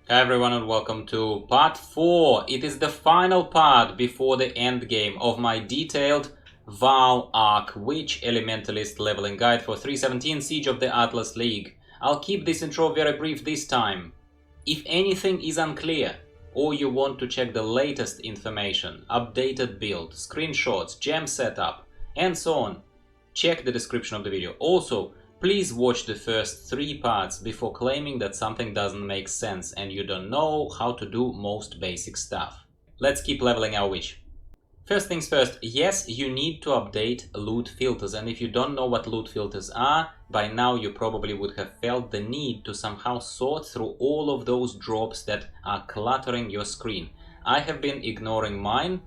Hi everyone and welcome to part 4. It is the final part before the end game of my detailed Vaal Arc Elementalist Leveling Guide for 3.17 Siege of the Atlas League. I'll keep this intro very brief this time. If anything is unclear, or you want to check the latest information, updated build, screenshots, gem setup, and so on, check the description of the video. Also, please watch the first 3 parts before claiming that something doesn't make sense and you don't know how to do most basic stuff. Let's keep leveling our witch. First things first, yes, you need to update loot filters, and if you don't know what loot filters are, by now you probably would have felt the need to somehow sort through all of those drops that are cluttering your screen. I have been ignoring mine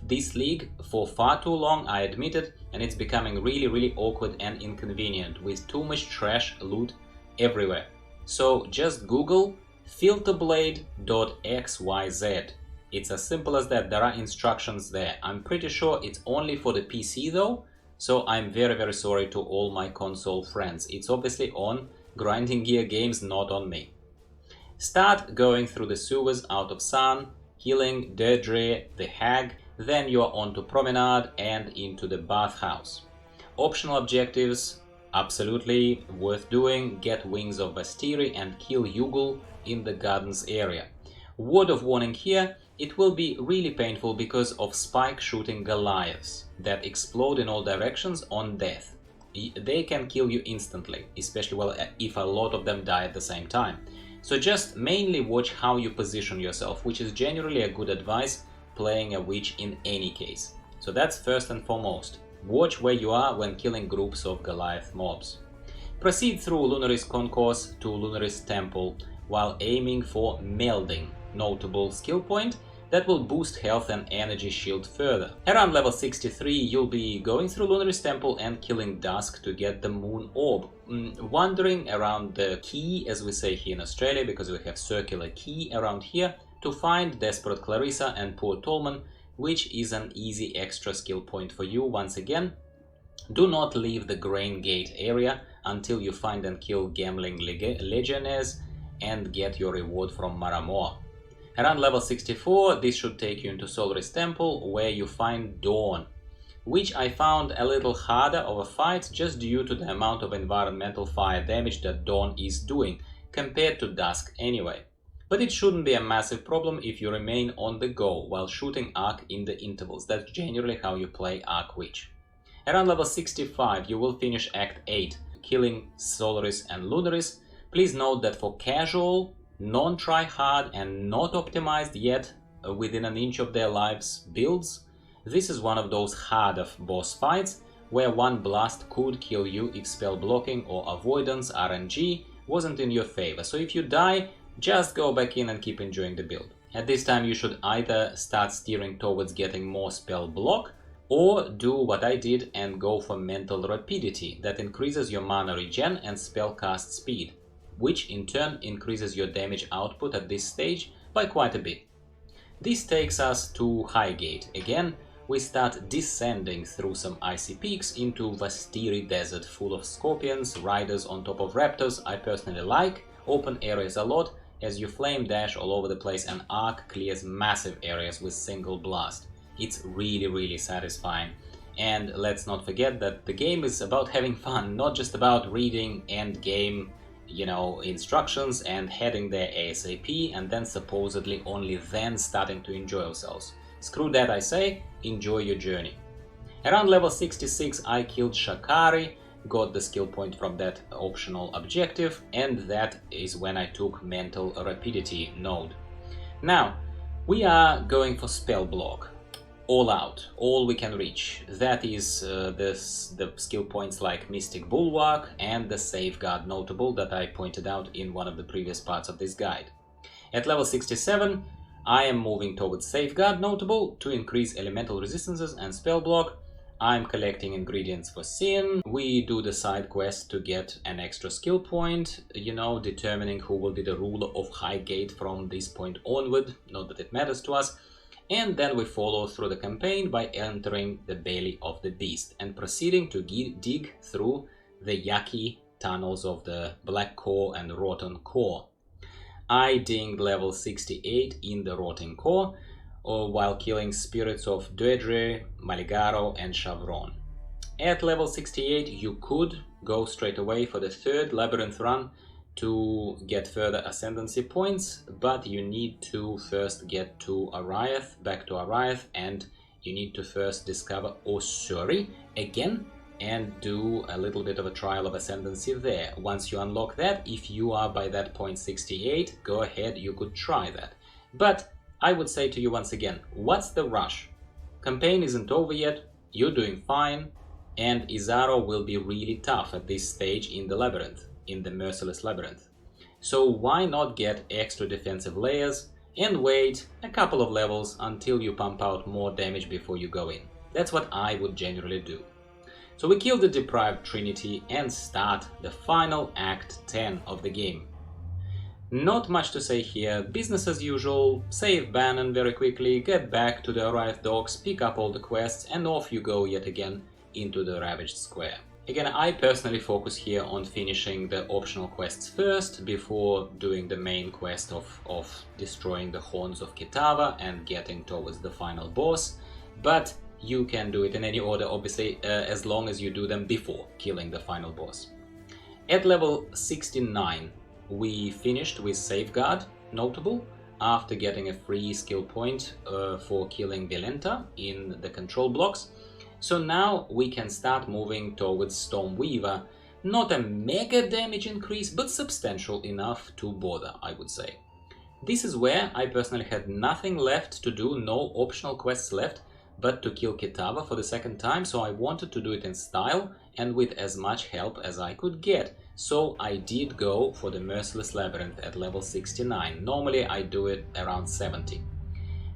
this league for far too long, I admit it, and it's becoming really awkward and inconvenient with too much trash loot everywhere. So just Google filterblade.xyz. It's as simple as that. There are instructions there. I'm pretty sure it's only for the PC though, so I'm very sorry to all my console friends. It's obviously on Grinding Gear Games, not on me. Start going through the sewers out of Sun, killing Deirdre the Hag, then you're on to Promenade and into the Bathhouse. Optional objectives, absolutely worth doing. Get Wings of Bastiri and kill Yugul in the gardens area. Word of warning here, it will be really painful because of spike shooting Goliaths that explode in all directions on death. They can kill you instantly, especially if a lot of them die at the same time. So just mainly watch how you position yourself, which is generally a good advice playing a witch in any case. So that's first and foremost. Watch where you are when killing groups of Goliath mobs. Proceed through Lunaris Concourse to Lunaris Temple while aiming for Melding, notable skill point that will boost health and energy shield further. Around level 63 you'll be going through Lunaris Temple and killing Dusk to get the Moon Orb. Wandering around the key, as we say here in Australia, because we have circular key around here, to find Desperate Clarissa and Poor Tolman, which is an easy extra skill point for you once again. Do not leave the Grain Gate area until you find and kill Gambling Legionnaires and get your reward from Maramoa. Around level 64, this should take you into Solaris Temple, where you find Dawn, which I found a little harder of a fight just due to the amount of environmental fire damage that Dawn is doing, compared to Dusk anyway. But it shouldn't be a massive problem if you remain on the go while shooting Arc in the intervals. That's generally how you play Arc Witch. Around level 65 you will finish Act 8, killing Solaris and Lunaris. Please note that for casual, non-try-hard and not optimized yet within an inch of their lives builds, this is one of those harder boss fights where one blast could kill you if spell blocking or avoidance RNG wasn't in your favor. So if you die, just go back in and keep enjoying the build. At this time you should either start steering towards getting more spell block, or do what I did and go for Mental Rapidity that increases your mana regen and spell cast speed, which in turn increases your damage output at this stage by quite a bit. This takes us to Highgate. Again, we start descending through some icy peaks into Vastiri Desert full of scorpions, riders on top of raptors. I personally like open areas a lot, as you flame dash all over the place and Arc clears massive areas with single blast. It's really satisfying. And let's not forget that the game is about having fun, not just about reading end game, instructions and heading there ASAP and then supposedly only then starting to enjoy ourselves. Screw that, I say, enjoy your journey. Around level 66 I killed Shakari, got the skill point from that optional objective, and that is when I took Mental Rapidity node. Now, we are going for spell block. All out, all we can reach. That is the skill points like Mystic Bulwark and the Safeguard notable that I pointed out in one of the previous parts of this guide. At level 67, I am moving towards Safeguard notable to increase elemental resistances and spell block. I'm collecting ingredients for Sin. We do the side quest to get an extra skill point, determining who will be the ruler of Highgate from this point onward, not that it matters to us. And then we follow through the campaign by entering the belly of the beast and proceeding to dig through the yucky tunnels of the Black Core and Rotten Core. I dinged level 68 in the Rotting Core, while killing spirits of Deirdre, Maligaro and Chavron. At level 68 you could go straight away for the third labyrinth run to get further Ascendancy points, but you need to first get to Ariath, back to Ariath, and you need to first discover Osuri again and do a little bit of a trial of Ascendancy there. Once you unlock that, if you are by that point 68, go ahead, you could try that. But I would say to you once again, what's the rush? Campaign isn't over yet, you're doing fine, and Izaro will be really tough at this stage in the labyrinth, in the Merciless Labyrinth. So why not get extra defensive layers and wait a couple of levels until you pump out more damage before you go in. That's what I would generally do. So we kill the Deprived Trinity and start the final Act 10 of the game. Not much to say here, business as usual, save Bannon very quickly, get back to the Ariath docks, pick up all the quests, and off you go yet again into the Ravaged Square. Again, I personally focus here on finishing the optional quests first, before doing the main quest of destroying the Horns of Kitava and getting towards the final boss, but you can do it in any order, obviously, as long as you do them before killing the final boss. At level 69, we finished with Safeguard, notable, after getting a free skill point for killing Violenta in the control blocks. So now we can start moving towards Stormweaver. Not a mega damage increase, but substantial enough to bother, I would say. This is where I personally had nothing left to do, no optional quests left, but to kill Kitava for the second time, so I wanted to do it in style and with as much help as I could get. So I did go for the Merciless Labyrinth at level 69. Normally I do it around 70.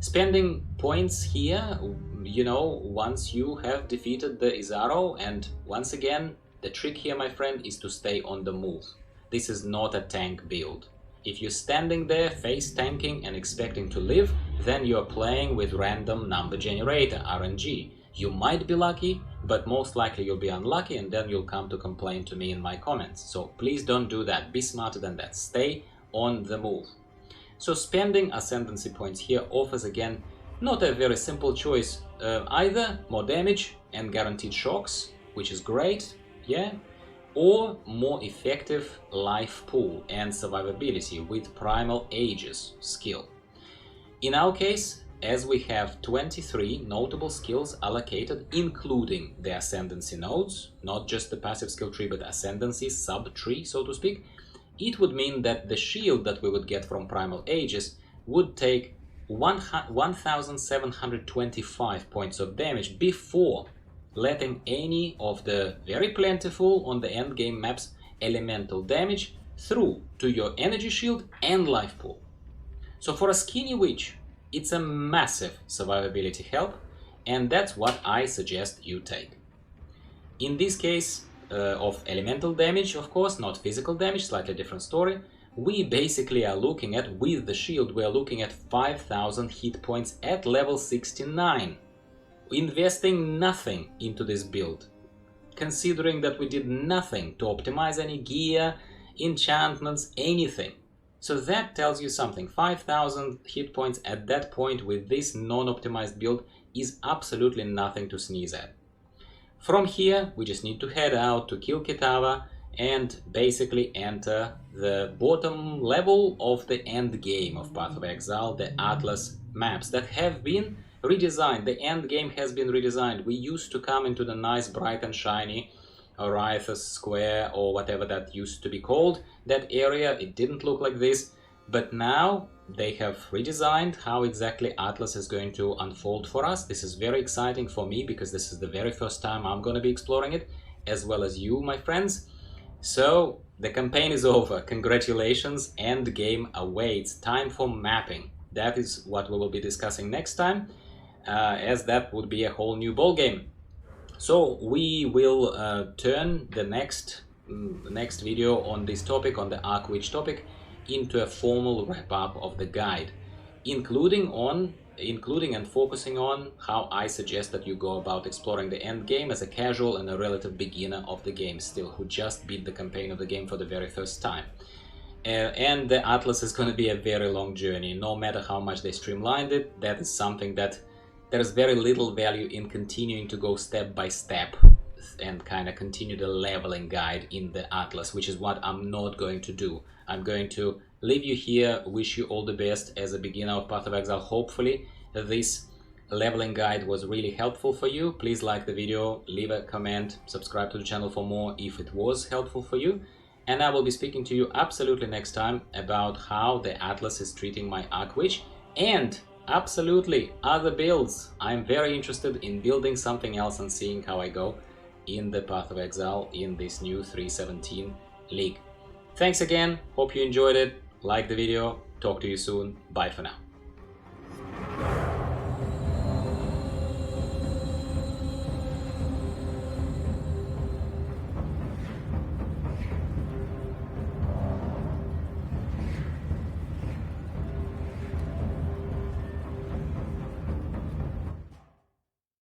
Spending points here, you know, once you have defeated the Izaro, and once again, the trick here, my friend, is to stay on the move. This is not a tank build. If you're standing there face tanking and expecting to live, then you're playing with random number generator, RNG. You might be lucky, but most likely you'll be unlucky, and then you'll come to complain to me in my comments. So please don't do that, be smarter than that, stay on the move. So spending Ascendancy points here offers again not a very simple choice, either more damage and guaranteed shocks, which is great, yeah, or more effective life pool and survivability with Primal Aegis skill. In our case, as we have 23 notable skills allocated, including the Ascendancy nodes, not just the passive skill tree, but Ascendancy sub-tree, so to speak, it would mean that the shield that we would get from Primal Aegis would take 1725 points of damage before letting any of the very plentiful on the endgame maps elemental damage through to your energy shield and life pool. So for a skinny witch, it's a massive survivability help, and that's what I suggest you take. In this case of elemental damage, of course, not physical damage, slightly different story, we basically are looking at, with the shield, we are looking at 5000 hit points at level 69. Investing nothing into this build, considering that we did nothing to optimize any gear, enchantments, anything. So that tells you something. 5000 hit points at that point with this non-optimized build is absolutely nothing to sneeze at. From here, we just need to head out to kill Kitava and basically enter the bottom level of the end game of Path of Exile, the Atlas maps that have been redesigned. The end game has been redesigned. We used to come into the nice, bright and shiny Ariath Square, or whatever that used to be called. That area, it didn't look like this, but now they have redesigned how exactly Atlas is going to unfold for us. This is very exciting for me because this is the very first time I'm going to be exploring it, as well as you, my friends. So the campaign is over. Congratulations, end game awaits. Time for mapping. That is what we will be discussing next time, as that would be a whole new ball game. So we will turn the next video on this topic, on the Arc Witch topic, into a formal wrap-up of the guide, including and focusing on how I suggest that you go about exploring the end game as a casual and a relative beginner of the game still, who just beat the campaign of the game for the very first time. and the Atlas is going to be a very long journey. No matter how much they streamlined it, that is something that there's very little value in continuing to go step by step and kind of continue the leveling guide in the Atlas, which is what I'm not going to do. I'm going to leave you here, wish you all the best as a beginner of Path of Exile. Hopefully this leveling guide was really helpful for you. Please like the video, leave a comment, subscribe to the channel for more if it was helpful for you. And I will be speaking to you absolutely next time about how the Atlas is treating my Arc Witch and absolutely other builds. I'm very interested in building something else and seeing how I go in the Path of Exile in this new 3.17 league. Thanks again, hope you enjoyed it, like the video, talk to you soon, bye for now.